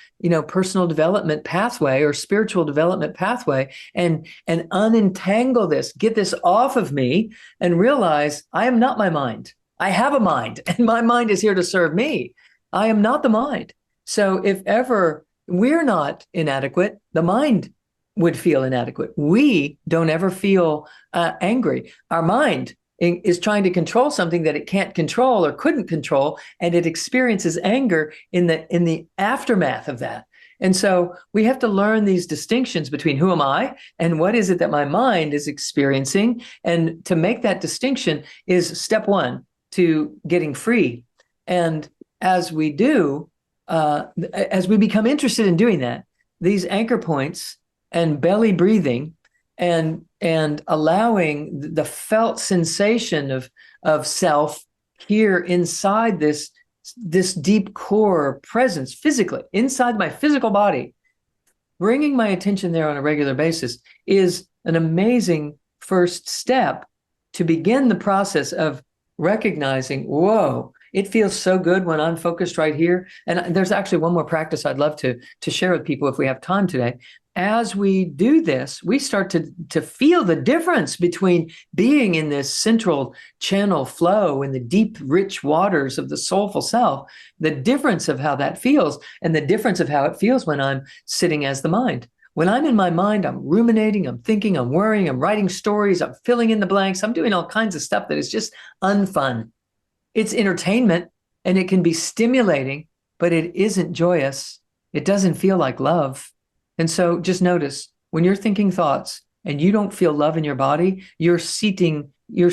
personal development pathway or spiritual development pathway and unentangle this, get this off of me and realize I am not my mind. I have a mind and my mind is here to serve me. I am not the mind. So if ever we're not inadequate, the mind would feel inadequate. We don't ever feel angry. Our mind is trying to control something that it can't control or couldn't control, and it experiences anger in the aftermath of that. And so we have to learn these distinctions between who am I and what is it that my mind is experiencing. And to make that distinction is step one to getting free. And as we do, as we become interested in doing that, these anchor points and belly breathing and allowing the felt sensation of self here inside this deep core presence physically, inside my physical body, bringing my attention there on a regular basis is an amazing first step to begin the process of recognizing, whoa, it feels so good when I'm focused right here. And there's actually one more practice I'd love to share with people if we have time today. As we do this, we start to feel the difference between being in this central channel flow in the deep, rich waters of the soulful self, the difference of how that feels, and the difference of how it feels when I'm sitting as the mind. When I'm in my mind, I'm ruminating, I'm thinking, I'm worrying, I'm writing stories, I'm filling in the blanks, I'm doing all kinds of stuff that is just unfun. It's entertainment and it can be stimulating, but it isn't joyous. It doesn't feel like love. And so just notice when you're thinking thoughts and you don't feel love in your body, you're sitting in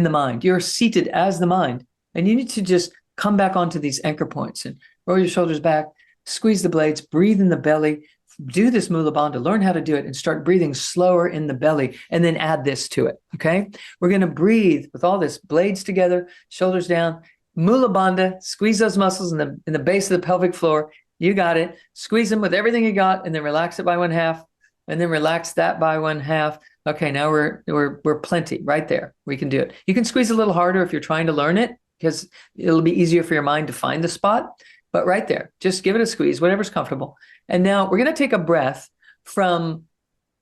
the mind. You're seated as the mind. And you need to just come back onto these anchor points and roll your shoulders back, squeeze the blades, breathe in the belly, do this Mula Bandha, learn how to do it, and start breathing slower in the belly, and then add this to it, okay? We're going to breathe with all this, blades together, shoulders down, Mula Bandha, squeeze those muscles in the base of the pelvic floor. You got it. Squeeze them with everything you got, and then relax it by 1/2, and then relax that by 1/2. Okay, now we're plenty right there. We can do it. You can squeeze a little harder if you're trying to learn it, because it'll be easier for your mind to find the spot. But right there, just give it a squeeze, whatever's comfortable. And now we're going to take a breath from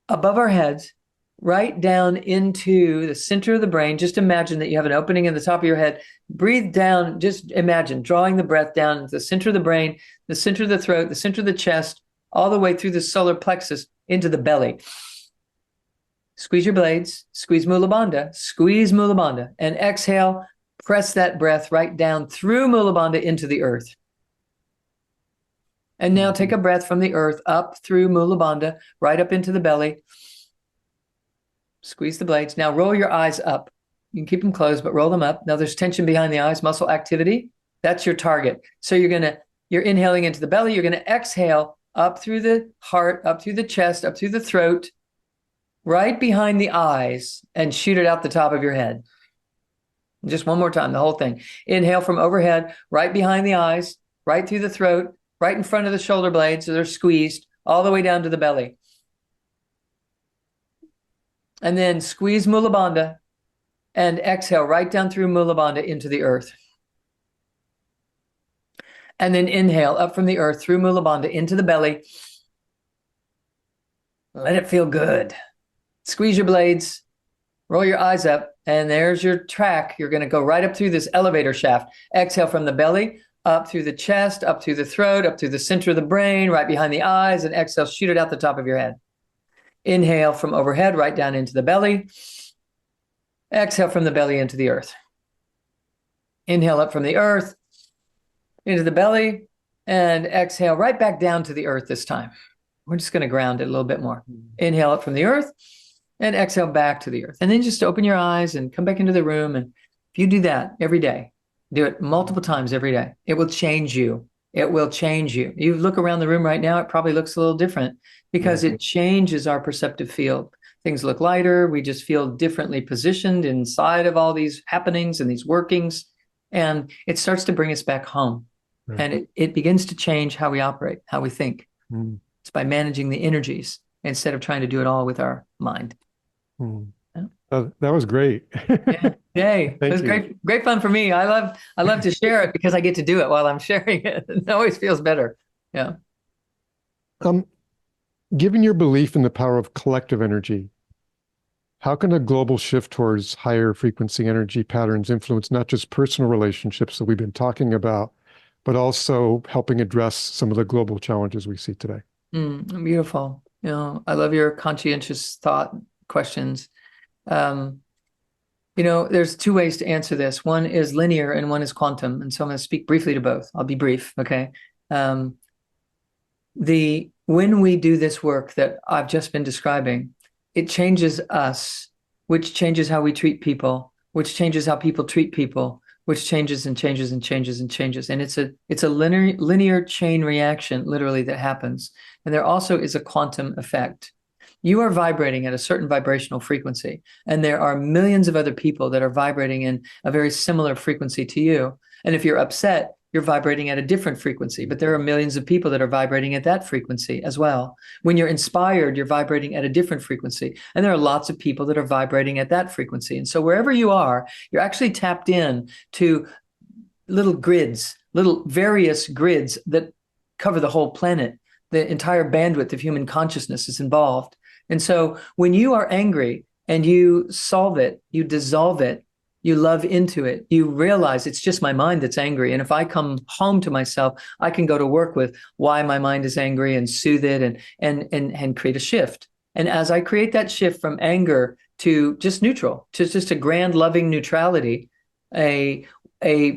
above our heads right down into the center of the brain. Just imagine that you have an opening in the top of your head. Breathe down. Just imagine drawing the breath down into the center of the brain, the center of the throat, the center of the chest, all the way through the solar plexus into the belly. Squeeze your blades, squeeze Mula Bandha, and exhale, press that breath right down through Mula Bandha into the earth. And now take a breath from the earth up through Mula Bandha, right up into the belly. Squeeze the blades. Now roll your eyes up. You can keep them closed, but roll them up. Now there's tension behind the eyes, muscle activity. That's your target. So you're inhaling into the belly. You're going to exhale up through the heart, up through the chest, up through the throat, right behind the eyes, and shoot it out the top of your head. Just one more time, the whole thing. Inhale from overhead, right behind the eyes, right through the throat, right in front of the shoulder blades, so they're squeezed all the way down to the belly. And then squeeze Mula Bandha and exhale right down through Mula Bandha into the earth. And then inhale up from the earth through Mula Bandha into the belly. Let it feel good. Squeeze your blades, roll your eyes up, and there's your track. You're going to go right up through this elevator shaft. Exhale from the belly, up through the chest, up through the throat, up through the center of the brain, right behind the eyes, and exhale, shoot it out the top of your head. Inhale from overhead, right down into the belly. Exhale from the belly into the earth. Inhale up from the earth, into the belly, and exhale right back down to the earth this time. We're just going to ground it a little bit more. Inhale up from the earth, and exhale back to the earth. And then just open your eyes and come back into the room. And if you do that every day, do it multiple times every day, it will change you. It will change you. You look around the room right now, it probably looks a little different because it changes our perceptive field. Things look lighter. We just feel differently positioned inside of all these happenings and these workings. And it starts to bring us back home. And it begins to change how we operate, how we think. It's by managing the energies instead of trying to do it all with our mind. That was great. Yay. It was great fun for me. I love to share it because I get to do it while I'm sharing it. It always feels better. Yeah. Given your belief in the power of collective energy, how can a global shift towards higher frequency energy patterns influence not just personal relationships that we've been talking about, but also helping address some of the global challenges we see today? Beautiful. I love your conscientious thought questions. There's two ways to answer this. One is linear and one is quantum. And so I'm going to speak briefly to both. I'll be brief. Okay. When we do this work that I've just been describing, it changes us, which changes how we treat people, which changes how people treat people, which changes and changes and changes and changes. And it's a linear chain reaction, literally, that happens. And there also is a quantum effect. You are vibrating at a certain vibrational frequency, and there are millions of other people that are vibrating in a very similar frequency to you. And if you're upset, you're vibrating at a different frequency, but there are millions of people that are vibrating at that frequency as well. When you're inspired, you're vibrating at a different frequency, and there are lots of people that are vibrating at that frequency. And so wherever you are, you're actually tapped in to little grids, little various grids that cover the whole planet. The entire bandwidth of human consciousness is involved. And so when you are angry and you solve it, you dissolve it, you love into it, you realize it's just my mind that's angry. And if I come home to myself, I can go to work with why my mind is angry and soothe it and create a shift. And as I create that shift from anger to just neutral, to just a grand loving neutrality, an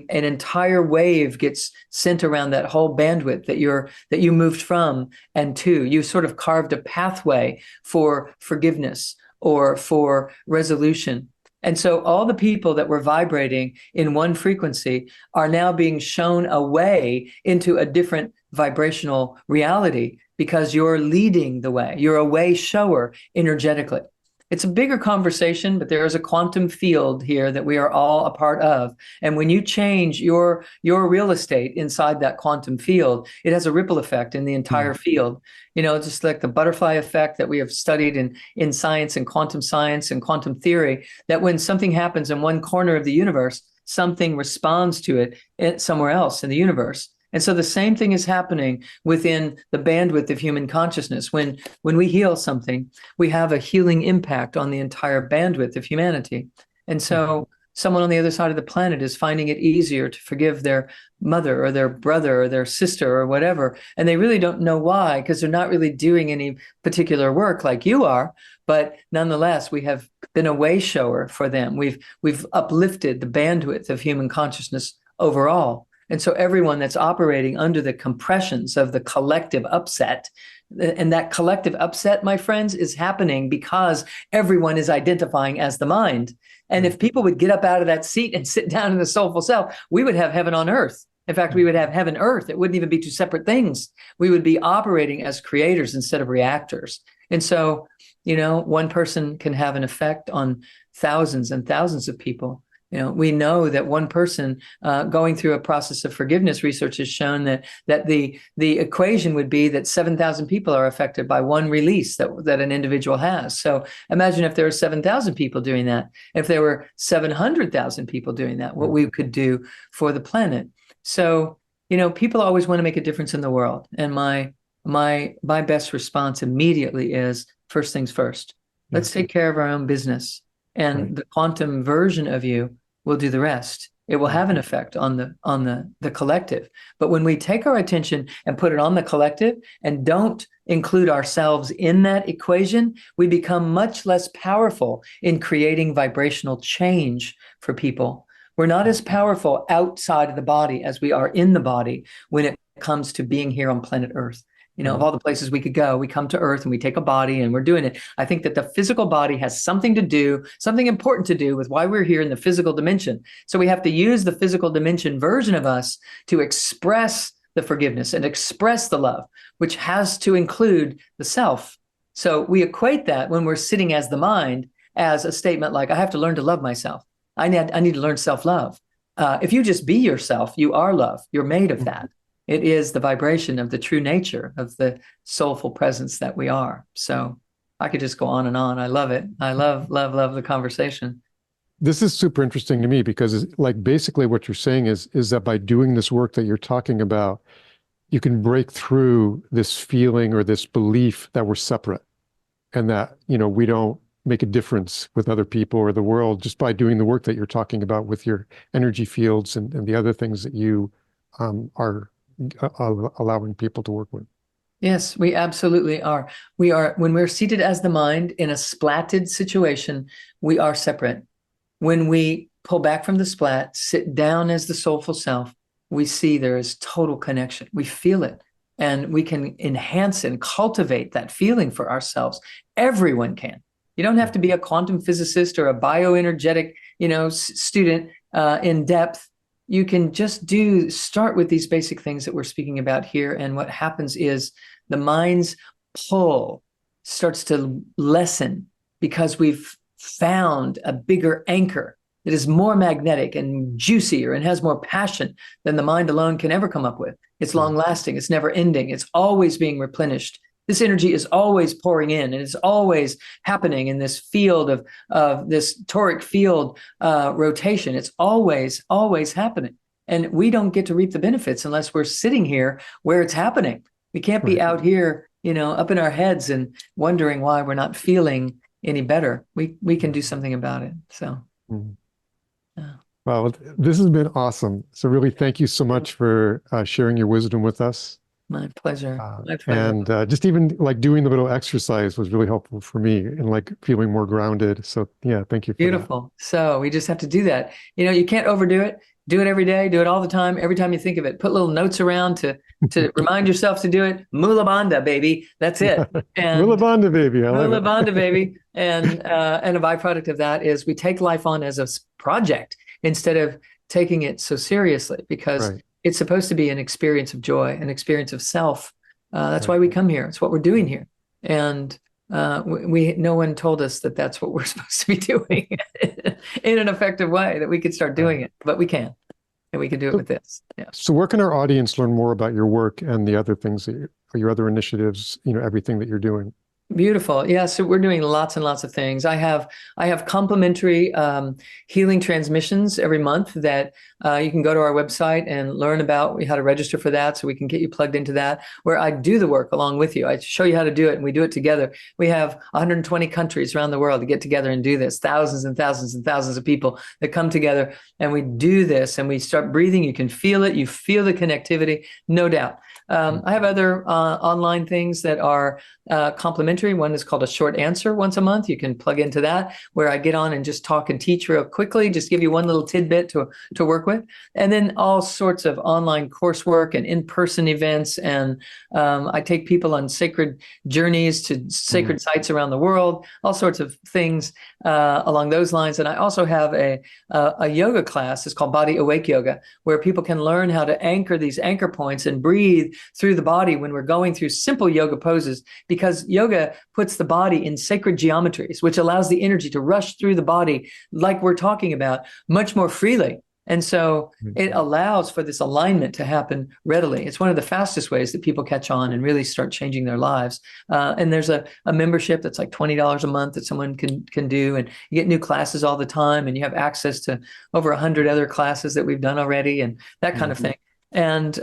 entire wave gets sent around that whole bandwidth that you moved from and to. You sort of carved a pathway for forgiveness or for resolution. And so all the people that were vibrating in one frequency are now being shown a way into a different vibrational reality because you're leading the way. You're a way shower energetically. It's a bigger conversation, but there is a quantum field here that we are all a part of. And when you change your real estate inside that quantum field, it has a ripple effect in the entire field. Just like the butterfly effect that we have studied in science and quantum theory, that when something happens in one corner of the universe, something responds to it somewhere else in the universe. And so the same thing is happening within the bandwidth of human consciousness. When we heal something, we have a healing impact on the entire bandwidth of humanity. And so someone on the other side of the planet is finding it easier to forgive their mother or their brother or their sister or whatever. And they really don't know why, because they're not really doing any particular work like you are. But nonetheless, we have been a way shower for them. We've uplifted the bandwidth of human consciousness overall. And so everyone that's operating under the compressions of the collective upset, and that collective upset, my friends, is happening because everyone is identifying as the mind. And if people would get up out of that seat and sit down in the soulful self, we would have heaven on earth. In fact, we would have heaven, earth. It wouldn't even be two separate things. We would be operating as creators instead of reactors. And so, one person can have an effect on thousands and thousands of people. We know that one person going through a process of forgiveness, research has shown that the equation would be that 7,000 people are affected by one release that an individual has. So imagine if there were 7,000 people doing that. If there were 700,000 people doing that, what we could do for the planet. So, people always want to make a difference in the world. And my best response immediately is first things first. Let's take care of our own business. And the quantum version of you will do the rest. It will have an effect on the collective. But when we take our attention and put it on the collective and don't include ourselves in that equation, we become much less powerful in creating vibrational change for people. We're not as powerful outside of the body as we are in the body when it comes to being here on planet Earth. Of all the places we could go, we come to Earth and we take a body and we're doing it. I think that the physical body has something important to do with why we're here in the physical dimension. So we have to use the physical dimension version of us to express the forgiveness and express the love, which has to include the self. So we equate that when we're sitting as the mind as a statement like, I have to learn to love myself. I need to learn self-love. If you just be yourself, you are love. You're made of that. It is the vibration of the true nature of the soulful presence that we are. So I could just go on and on. I love it. I love the conversation. This is super interesting to me because basically what you're saying is that by doing this work that you're talking about, you can break through this feeling or this belief that we're separate and that, we don't make a difference with other people or the world just by doing the work that you're talking about with your energy fields and the other things that you are allowing people to work with. Yes, we absolutely are. When we're seated as the mind in a splatted situation, we are separate. When we pull back from the splat, sit down as the soulful self, we see there is total connection. We feel it, and we can enhance and cultivate that feeling for ourselves. Everyone can. You don't have to be a quantum physicist or a bioenergetic, student in depth. You can just start with these basic things that we're speaking about here. And what happens is the mind's pull starts to lessen because we've found a bigger anchor that is more magnetic and juicier and has more passion than the mind alone can ever come up with. It's long lasting. It's never ending. It's always being replenished. This energy is always pouring in, and it's always happening in this field of this toric field rotation. It's always happening. And we don't get to reap the benefits unless we're sitting here where it's happening. We can't be out here, up in our heads and wondering why we're not feeling any better. We can do something about it. So. Well, this has been awesome. So really, thank you so much for sharing your wisdom with us. My pleasure. And just even doing the little exercise was really helpful for me and feeling more grounded. So yeah, thank you for Beautiful. That. So we just have to do that. You can't overdo it. Do it every day. Do it all the time. Every time you think of it, put little notes around to remind yourself to do it. Mula bandha, baby. That's it. And Willabanda, baby. I love Mula it. bandha, baby. And a byproduct of that is we take life on as a project instead of taking it so seriously, because Right. it's supposed to be an experience of joy, an experience of self. That's Right. why we come here. It's what we're doing here. And no one told us that that's what we're supposed to be doing in an effective way, that we could start doing Right. it, but we can, and we can do it So, with this. Yeah. so where can our audience learn more about your work and the other things that your other initiatives, everything that you're doing? Beautiful. Yeah, so we're doing lots and lots of things. I have complimentary healing transmissions every month that you can go to our website and learn about how to register for that, so we can get you plugged into that, where I do the work along with you. I show you how to do it, and we do it together. We have 120 countries around the world to get together and do this, thousands and thousands and thousands of people that come together, and we do this, and we start breathing. You can feel it. You feel the connectivity, no doubt. I have other online things that are complimentary. One is called a short answer once a month. You can plug into that, where I get on and just talk and teach real quickly, just give you one little tidbit to work with. And then all sorts of online coursework and in-person events. And I take people on sacred journeys to sacred sites around the world, all sorts of things along those lines. And I also have a yoga class. It's called Body Awake Yoga, where people can learn how to anchor these anchor points and breathe through the body when we're going through simple yoga poses, because yoga puts the body in sacred geometries, which allows the energy to rush through the body, like we're talking about, much more freely. And so it allows for this alignment to happen readily. It's one of the fastest ways that people catch on and really start changing their lives. And there's a membership that's like $20 a month that someone can do. And you get new classes all the time, and you have access to over 100 other classes that we've done already, and that kind of thing. And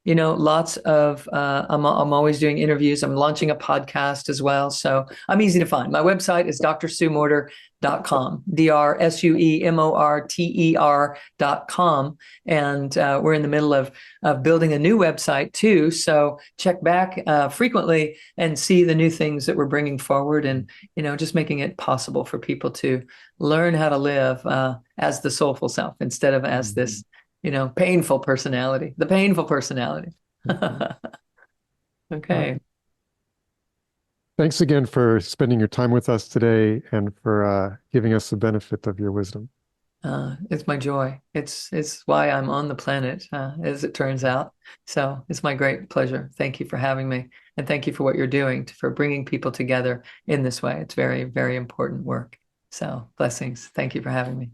lots of I'm always doing interviews. I'm launching a podcast as well, so I'm easy to find. My website is drsuemorter.com, drsuemorter.com, and we're in the middle of building a new website too. So check back frequently and see the new things that we're bringing forward, and just making it possible for people to learn how to live as the soulful self instead of as this painful personality, the painful personality. Okay. Thanks again for spending your time with us today and for giving us the benefit of your wisdom. It's my joy. It's why I'm on the planet, as it turns out. So it's my great pleasure. Thank you for having me. And thank you for what you're doing for bringing people together in this way. It's very, very important work. So blessings. Thank you for having me.